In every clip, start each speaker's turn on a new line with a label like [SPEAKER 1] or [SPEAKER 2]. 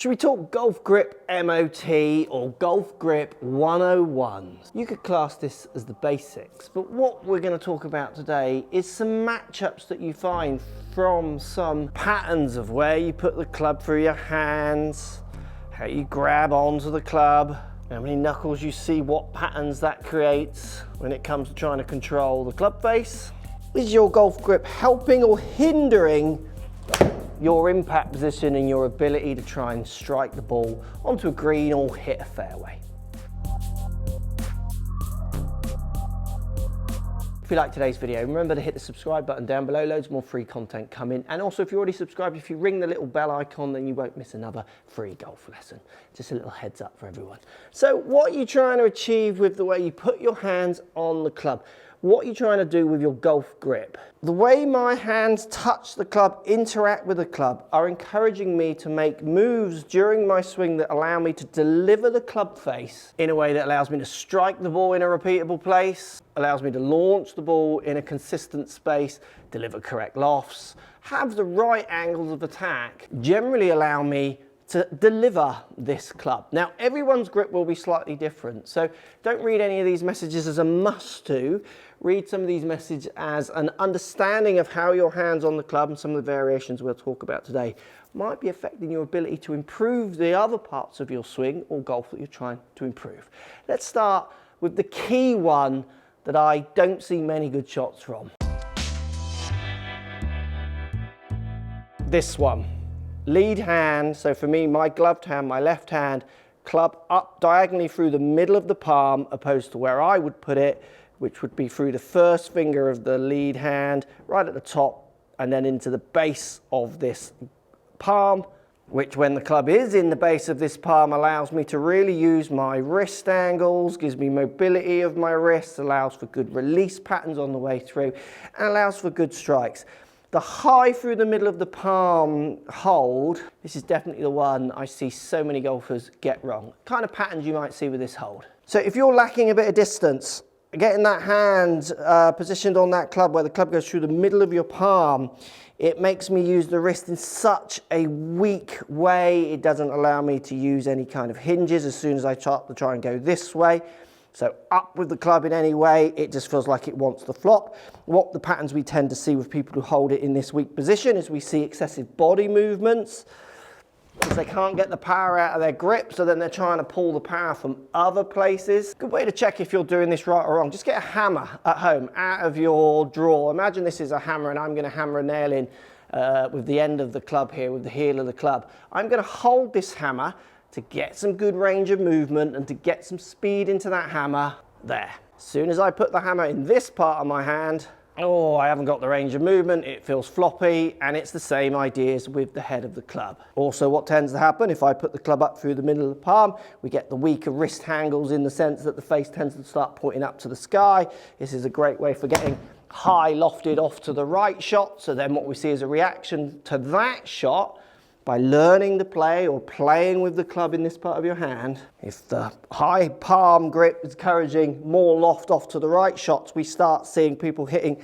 [SPEAKER 1] Should we talk golf grip MOT or golf grip 101s? You could class this as the basics, but what we're going to talk about today is some matchups that you find from some patterns of where you put the club through your hands, how you grab onto the club, how many knuckles you see, what patterns that creates when it comes to trying to control the club face. Is your golf grip helping or hindering your impact position and your ability to try and strike the ball onto a green or hit a fairway? If you like today's video, remember to hit the subscribe button down below. Loads more free content coming. And also, if you're already subscribed, if you ring the little bell icon, then you won't miss another free golf lesson. Just a little heads up for everyone. So what are you trying to achieve with the way you put your hands on the club? What are you trying to do with your golf grip? The way my hands touch the club, interact with the club, are encouraging me to make moves during my swing that allow me to deliver the club face in a way that allows me to strike the ball in a repeatable place, allows me to launch the ball in a consistent space, deliver correct lofts, have the right angles of attack, generally allow me to deliver this club. Now, everyone's grip will be slightly different, so don't read any of these messages as a must-do. Read some of these messages as an understanding of how your hands on the club and some of the variations we'll talk about today might be affecting your ability to improve the other parts of your swing or golf that you're trying to improve. Let's start with the key one that I don't see many good shots from. This one. Lead hand, so for me, my gloved hand, my left hand, club up diagonally through the middle of the palm, opposed to where I would put it, which would be through the first finger of the lead hand, right at the top, and then into the base of this palm, which when the club is in the base of this palm allows me to really use my wrist angles, gives me mobility of my wrists, allows for good release patterns on the way through, and allows for good strikes. The high through the middle of the palm hold, this is definitely the one I see so many golfers get wrong. Kind of patterns you might see with this hold. So if you're lacking a bit of distance, getting that hand positioned on that club where the club goes through the middle of your palm, it makes me use the wrist in such a weak way. It doesn't allow me to use any kind of hinges as soon as I start to try and go this way. So up with the club in any way, it just feels like it wants to flop. What the patterns we tend to see with people who hold it in this weak position is we see excessive body movements because they can't get the power out of their grip, so then they're trying to pull the power from other places. Good way to check if you're doing this right or wrong. Just get a hammer at home out of your drawer. Imagine this is a hammer and I'm going to hammer a nail in with the end of the club here, with the heel of the club. I'm going to hold this hammer to get some good range of movement and to get some speed into that hammer there. As soon as I put the hammer in this part of my hand, oh, I haven't got the range of movement, it feels floppy, and it's the same ideas with the head of the club. Also, what tends to happen if I put the club up through the middle of the palm, we get the weaker wrist angles in the sense that the face tends to start pointing up to the sky. This is a great way for getting high lofted off to the right shot, so then what we see is a reaction to that shot. By learning to play or playing with the club in this part of your hand, if the high palm grip is encouraging more loft off to the right shots, we start seeing people hitting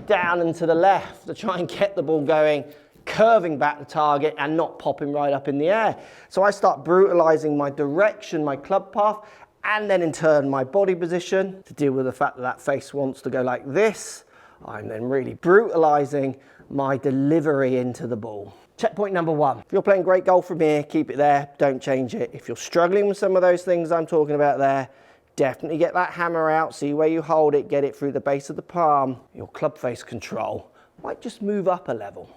[SPEAKER 1] down and to the left to try and get the ball going, curving back the target and not popping right up in the air. So I start brutalizing my direction, my club path, and then in turn my body position to deal with the fact that that face wants to go like this. I'm then really brutalizing my delivery into the ball. Checkpoint number one. If you're playing great golf from here, keep it there, don't change it. If you're struggling with some of those things I'm talking about there, definitely get that hammer out, see where you hold it, get it through the base of the palm. Your club face control might just move up a level.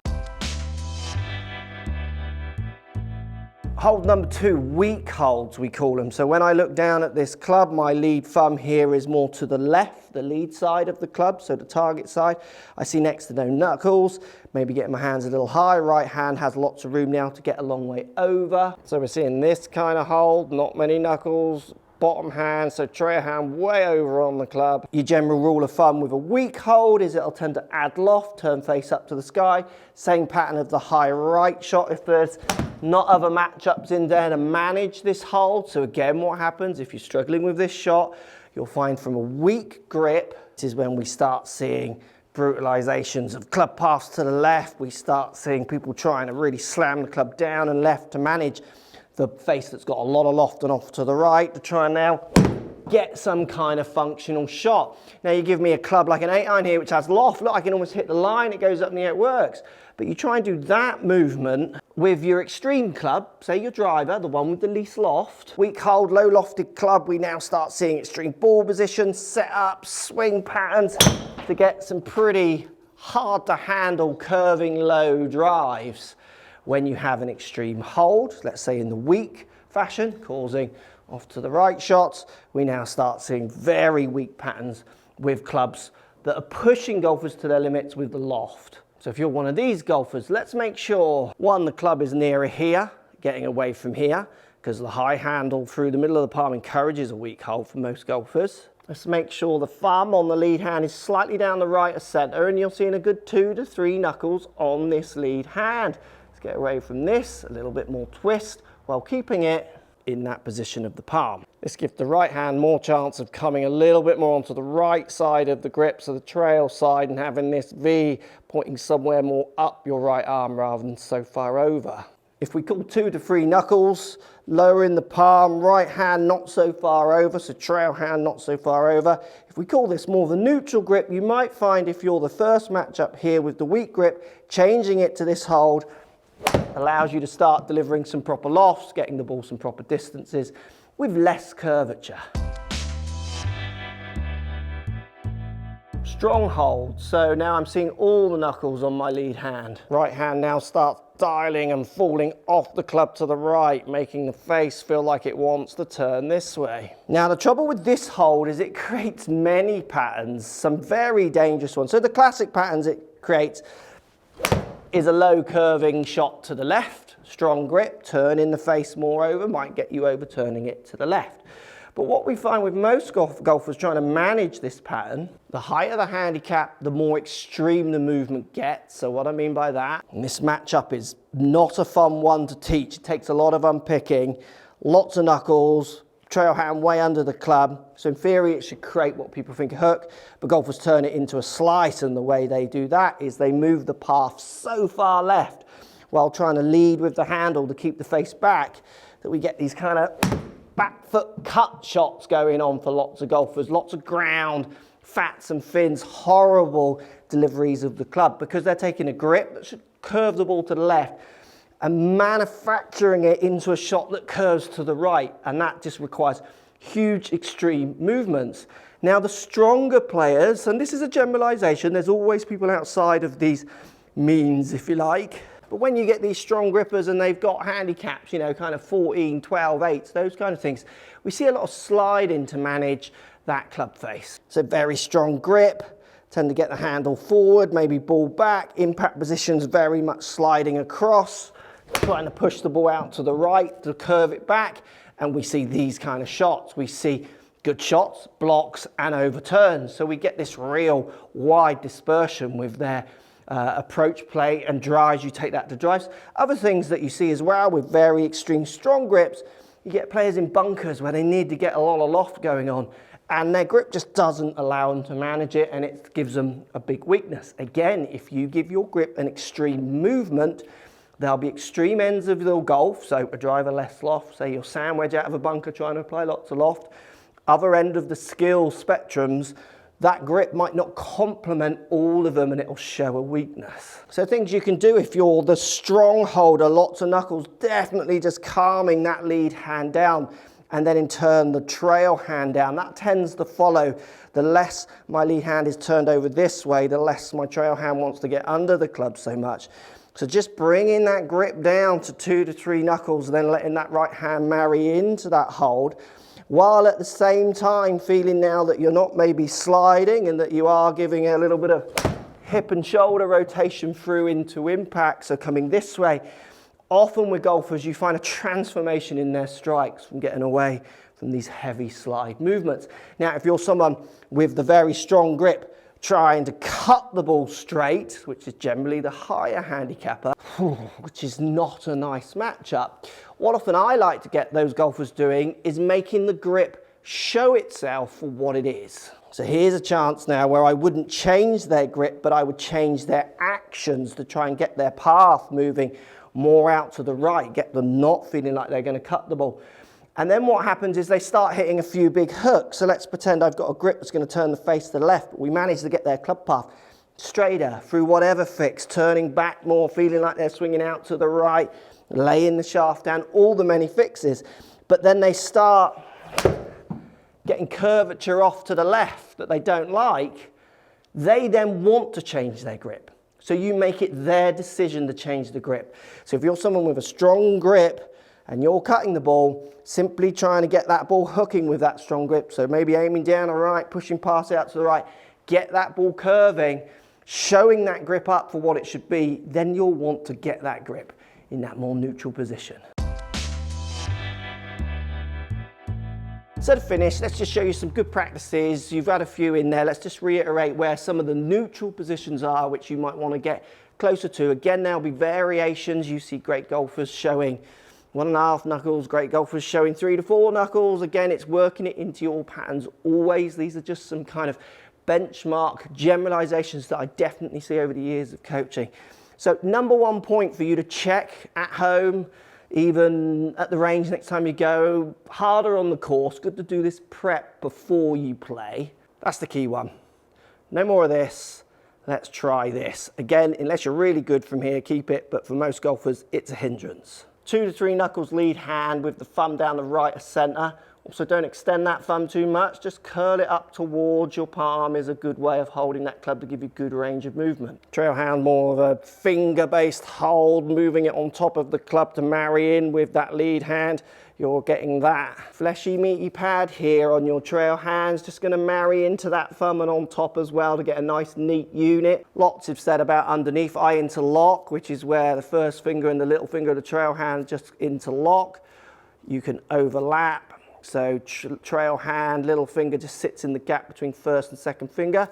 [SPEAKER 1] Hold number two, weak holds we call them. So when I look down at this club, my lead thumb here is more to the left, the lead side of the club, so the target side. I see next to no knuckles, maybe getting my hands a little high. Right hand has lots of room now to get a long way over. So we're seeing this kind of hold, not many knuckles. Bottom hand, so tray hand way over on the club. Your general rule of thumb with a weak hold is it'll tend to add loft, turn face up to the sky. Same pattern of the high right shot if there's not other matchups in there to manage this hold. So again, what happens if you're struggling with this shot, you'll find from a weak grip, this is when we start seeing brutalizations of club paths to the left. We start seeing people trying to really slam the club down and left to manage the face that's got a lot of loft and off to the right to try and now get some kind of functional shot. Now you give me a club like an 8-iron here which has loft, look, I can almost hit the line, it goes up in the air, it works. But you try and do that movement with your extreme club, say your driver, the one with the least loft. Weak hold, low lofted club, we now start seeing extreme ball positions, set up, swing patterns to get some pretty hard to handle curving low drives when you have an extreme hold, let's say in the weak fashion, causing off to the right shots. We now start seeing very weak patterns with clubs that are pushing golfers to their limits with the loft. So if you're one of these golfers, let's make sure, one, the club is nearer here, getting away from here, because the high handle through the middle of the palm encourages a weak hold for most golfers. Let's make sure the thumb on the lead hand is slightly down the right of center, and you're seeing a good 2 to 3 knuckles on this lead hand. Let's get away from this, a little bit more twist, while keeping it in that position of the palm. This gives the right hand more chance of coming a little bit more onto the right side of the grip, so the trail side, and having this V pointing somewhere more up your right arm rather than so far over. If we call 2 to 3 knuckles, lower in the palm, right hand not so far over, so trail hand not so far over. If we call this more the neutral grip, you might find if you're the first matchup here with the weak grip, changing it to this hold allows you to start delivering some proper lofts, getting the ball some proper distances with less curvature. Strong hold, so now I'm seeing all the knuckles on my lead hand. Right hand now starts dialing and falling off the club to the right, making the face feel like it wants to turn this way. Now the trouble with this hold is it creates many patterns, some very dangerous ones. So the classic patterns it creates is a low curving shot to the left, strong grip, turn in the face more over, might get you overturning it to the left. But what we find with most golfers trying to manage this pattern, the higher the handicap, the more extreme the movement gets. So what I mean by that, and this matchup is not a fun one to teach. It takes a lot of unpicking, lots of knuckles, trail hand way under the club. So in theory, it should create what people think a hook, but golfers turn it into a slice, and the way they do that is they move the path so far left while trying to lead with the handle to keep the face back that we get these kind of back foot cut shots going on for lots of golfers, lots of ground, fats and fins, horrible deliveries of the club because they're taking a grip that should curve the ball to the left and manufacturing it into a shot that curves to the right, and that just requires huge extreme movements. Now the stronger players, and this is a generalization, there's always people outside of these means if you like, but when you get these strong grippers and they've got handicaps, you know, kind of 14, 12, 8s, those kind of things, we see a lot of sliding to manage that club face. So very strong grip, tend to get the handle forward, maybe ball back, impact positions very much sliding across, trying to push the ball out to the right to curve it back, and we see these kind of shots. We see good shots, blocks and overturns. So we get this real wide dispersion with their approach play and drives. You take that to drives. Other things that you see as well with very extreme strong grips, you get players in bunkers where they need to get a lot of loft going on and their grip just doesn't allow them to manage it, and it gives them a big weakness. Again, if you give your grip an extreme movement, there'll be extreme ends of the golf, so a driver less loft, say you're sand wedge out of a bunker trying to apply lots of loft. Other end of the skill spectrums, that grip might not complement all of them and it'll show a weakness. So things you can do if you're the strong holder, lots of knuckles, definitely just calming that lead hand down, and then in turn the trail hand down. That tends to follow. The less my lead hand is turned over this way, the less my trail hand wants to get under the club so much. So just bringing that grip down to 2 to 3 knuckles, then letting that right hand marry into that hold, while at the same time feeling now that you're not maybe sliding and that you are giving a little bit of hip and shoulder rotation through into impact, so coming this way. Often with golfers you find a transformation in their strikes from getting away from these heavy slide movements. Now if you're someone with the very strong grip trying to cut the ball straight, which is generally the higher handicapper, which is not a nice matchup. What often I like to get those golfers doing is making the grip show itself for what it is. So here's a chance now where I wouldn't change their grip, but I would change their actions to try and get their path moving more out to the right, get them not feeling like they're going to cut the ball. And then what happens is they start hitting a few big hooks. So let's pretend I've got a grip that's going to turn the face to the left, but we manage to get their club path straighter through whatever fix, turning back more, feeling like they're swinging out to the right, laying the shaft down, all the many fixes. But then they start getting curvature off to the left that they don't like. They then want to change their grip. So you make it their decision to change the grip. So if you're someone with a strong grip and you're cutting the ball, simply trying to get that ball hooking with that strong grip. So maybe aiming down the right, pushing past it out to the right, get that ball curving, showing that grip up for what it should be, then you'll want to get that grip in that more neutral position. So to finish, let's just show you some good practices. You've had a few in there. Let's just reiterate where some of the neutral positions are, which you might want to get closer to. Again, there'll be variations. You see great golfers showing 1.5 knuckles, great golfers showing 3 to 4 knuckles. Again, it's working it into your patterns always. These are just some kind of benchmark generalizations that I definitely see over the years of coaching. So number one point for you to check at home, even at the range next time you go, harder on the course, good to do this prep before you play. That's the key one. No more of this. Let's try this. Again, unless you're really good from here, keep it, but for most golfers, it's a hindrance. 2 to 3 knuckles lead hand with the thumb down the right of center. Also, don't extend that thumb too much. Just curl it up towards your palm is a good way of holding that club to give you good range of movement. Trail hand, more of a finger-based hold, moving it on top of the club to marry in with that lead hand. You're getting that fleshy, meaty pad here on your trail hands, just going to marry into that thumb and on top as well to get a nice, neat unit. Lots have said about underneath. I interlock, which is where the first finger and the little finger of the trail hand just interlock. You can overlap. So trail hand, little finger just sits in the gap between first and second finger,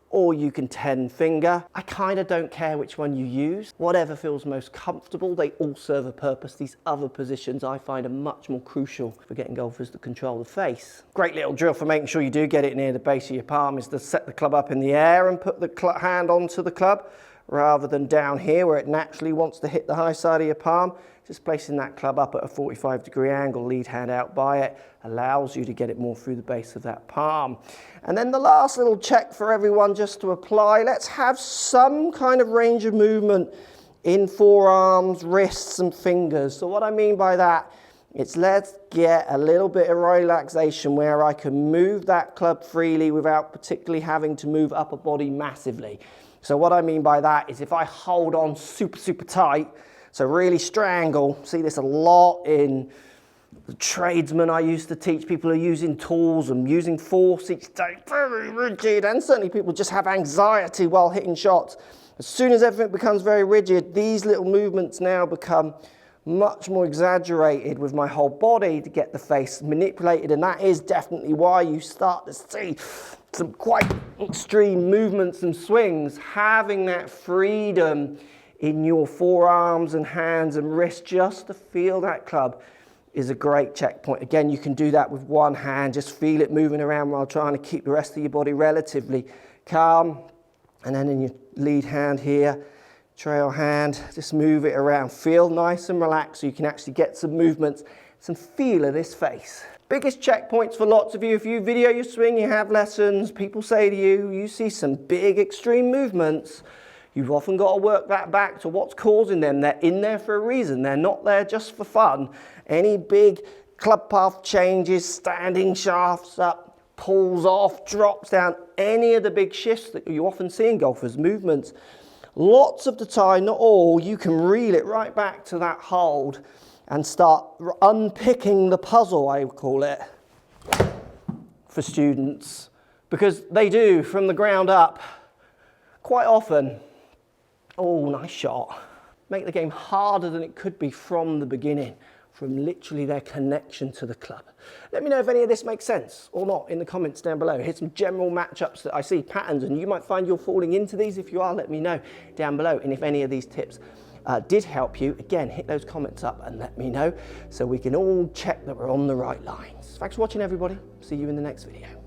[SPEAKER 1] or you can 10 finger. I kind of don't care which one you use. Whatever feels most comfortable, they all serve a purpose. These other positions I find are much more crucial for getting golfers to control the face. Great little drill for making sure you do get it near the base of your palm is to set the club up in the air and put the hand onto the club rather than down here where it naturally wants to hit the high side of your palm. Just placing that club up at a 45-degree angle, lead hand out by it, allows you to get it more through the base of that palm. And then the last little check for everyone just to apply, let's have some kind of range of movement in forearms, wrists and fingers. So what I mean by that, it's let's get a little bit of relaxation where I can move that club freely without particularly having to move upper body massively. So what I mean by that is if I hold on super, super tight, so really strangle, see this a lot in the tradesmen I used to teach. People are using tools and using force each day, very rigid, and certainly people just have anxiety while hitting shots. As soon as everything becomes very rigid, these little movements now become much more exaggerated with my whole body to get the face manipulated, and that is definitely why you start to see some quite extreme movements and swings. Having that freedom in your forearms and hands and wrists just to feel that club is a great checkpoint. Again, you can do that with one hand, just feel it moving around while trying to keep the rest of your body relatively calm. And then in your lead hand here, trail hand, just move it around. Feel nice and relaxed so you can actually get some movements, some feel of this face. Biggest checkpoints for lots of you, if you video your swing, you have lessons, people say to you, you see some big extreme movements, you've often got to work that back to what's causing them. They're in there for a reason. They're not there just for fun. Any big club path changes, standing shafts up, pulls off, drops down, any of the big shifts that you often see in golfers' movements, lots of the time, not all, you can reel it right back to that hold and start unpicking the puzzle, I would call it, for students. Because they do, from the ground up, quite often, oh, nice shot, make the game harder than it could be from the beginning, from literally their connection to the club. Let me know if any of this makes sense or not in the comments down below. Here's some general matchups that I see, patterns, and you might find you're falling into these. If you are, let me know down below. And if any of these tips did help you, again, hit those comments up and let me know so we can all check that we're on the right lines. Thanks for watching, everybody. See you in the next video.